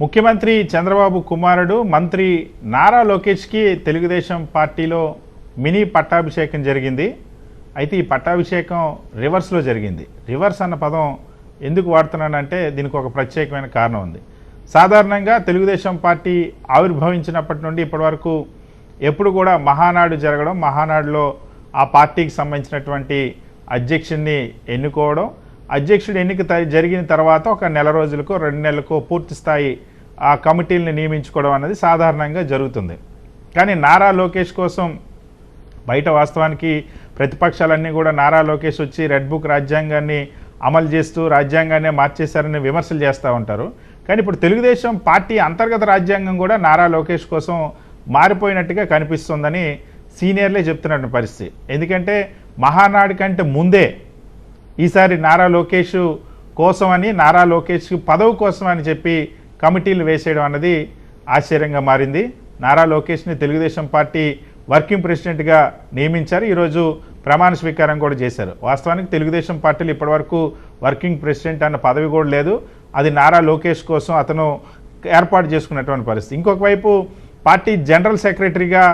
ముఖ్యమంత్రి చంద్రబాబు కుమారుడు మంత్రి నారా లోకేష్కి తెలుగుదేశం పార్టీలో మినీ పట్టాభిషేకం జరిగింది. అయితే ఈ పట్టాభిషేకం రివర్స్లో జరిగింది. రివర్స్ అన్న పదం ఎందుకు వాడుతున్నానంటే దీనికి ఒక ప్రత్యేకమైన కారణం ఉంది. సాధారణంగా తెలుగుదేశం పార్టీ ఆవిర్భవించినప్పటి నుండి ఇప్పటివరకు ఎప్పుడు కూడా మహానాడు జరగడం, మహానాడులో ఆ పార్టీకి సంబంధించినటువంటి అధ్యక్షుడిని ఎన్నుకోవడం, అధ్యక్షుడు ఎన్నిక జరిగిన తర్వాత ఒక నెల రోజులకో 2 నెలలకో పూర్తి స్థాయి ఆ కమిటీలను నియమించుకోవడం అనేది సాధారణంగా జరుగుతుంది. కానీ నారా లోకేష్ కోసం బయట వాస్తవానికి ప్రతిపక్షాలన్నీ కూడా నారా లోకేష్ వచ్చి రెడ్ బుక్ రాజ్యాంగాన్ని అమలు చేస్తూ రాజ్యాంగాన్నే మార్చేశారని విమర్శలు చేస్తూ ఉంటారు. కానీ ఇప్పుడు తెలుగుదేశం పార్టీ అంతర్గత రాజ్యాంగం కూడా నారా లోకేష్ కోసం మారిపోయినట్టుగా కనిపిస్తుందని సీనియర్లే చెప్తున్నటువంటి పరిస్థితి. ఎందుకంటే మహానాడు కంటే ముందే ఈసారి నారా లోకేష్ కోసమని, నారా లోకేష్ పదవి కోసం అని చెప్పి కమిటీలు వేసేయడం అన్నది ఆశ్చర్యంగా మారింది. నారా లోకేష్ని తెలుగుదేశం పార్టీ వర్కింగ్ ప్రెసిడెంట్గా నియమించారు. ఈరోజు ప్రమాణ స్వీకారం కూడా చేశారు. వాస్తవానికి తెలుగుదేశం పార్టీలు ఇప్పటివరకు వర్కింగ్ ప్రెసిడెంట్ అన్న పదవి కూడా లేదు. అది నారా లోకేష్ కోసం అతను ఏర్పాటు చేసుకున్నటువంటి పరిస్థితి. ఇంకొక వైపు పార్టీ జనరల్ సెక్రటరీగా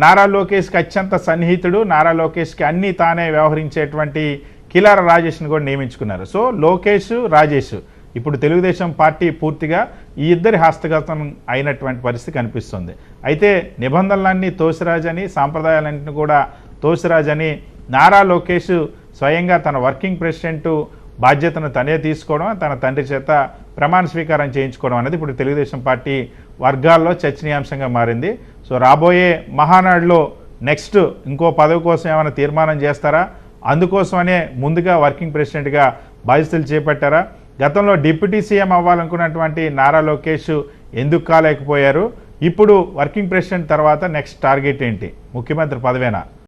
నారా లోకేష్కి అత్యంత సన్నిహితుడు, నారా లోకేష్కి అన్నీ తానే వ్యవహరించేటువంటి కిలార రాజేష్ని కూడా నియమించుకున్నారు. సో లోకేష్, రాజేష్ ఇప్పుడు తెలుగుదేశం పార్టీ పూర్తిగా ఈ ఇద్దరి హస్తగతం అయినటువంటి పరిస్థితి కనిపిస్తుంది. అయితే నిబంధనలన్నీ తోసిరాజని, సాంప్రదాయాలన్నింటినీ కూడా తోసిరాజని నారా లోకేష్ స్వయంగా తన వర్కింగ్ ప్రెసిడెంట్ బాధ్యతను తనే తీసుకోవడం, తన తండ్రి చేత ప్రమాణ స్వీకారం చేయించుకోవడం అనేది ఇప్పుడు తెలుగుదేశం పార్టీ వర్గాల్లో చర్చనీయాంశంగా మారింది. సో రాబోయే మహానాడులో నెక్స్ట్ ఇంకో పదవి కోసం ఏమైనా తీర్మానం చేస్తారా? అందుకోసమనే ముందుగా వర్కింగ్ ప్రెసిడెంట్గా బాధ్యతలు చేపట్టారా? గతంలో డిప్యూటీ సీఎం అవ్వాలనుకున్నటువంటి నారా లోకేష్ ఎందుకు కాలేకపోయారు? ఇప్పుడు వర్కింగ్ ప్రెసిడెంట్ తర్వాత నెక్స్ట్ టార్గెట్ ఏంటి? ముఖ్యమంత్రి పదవేనా?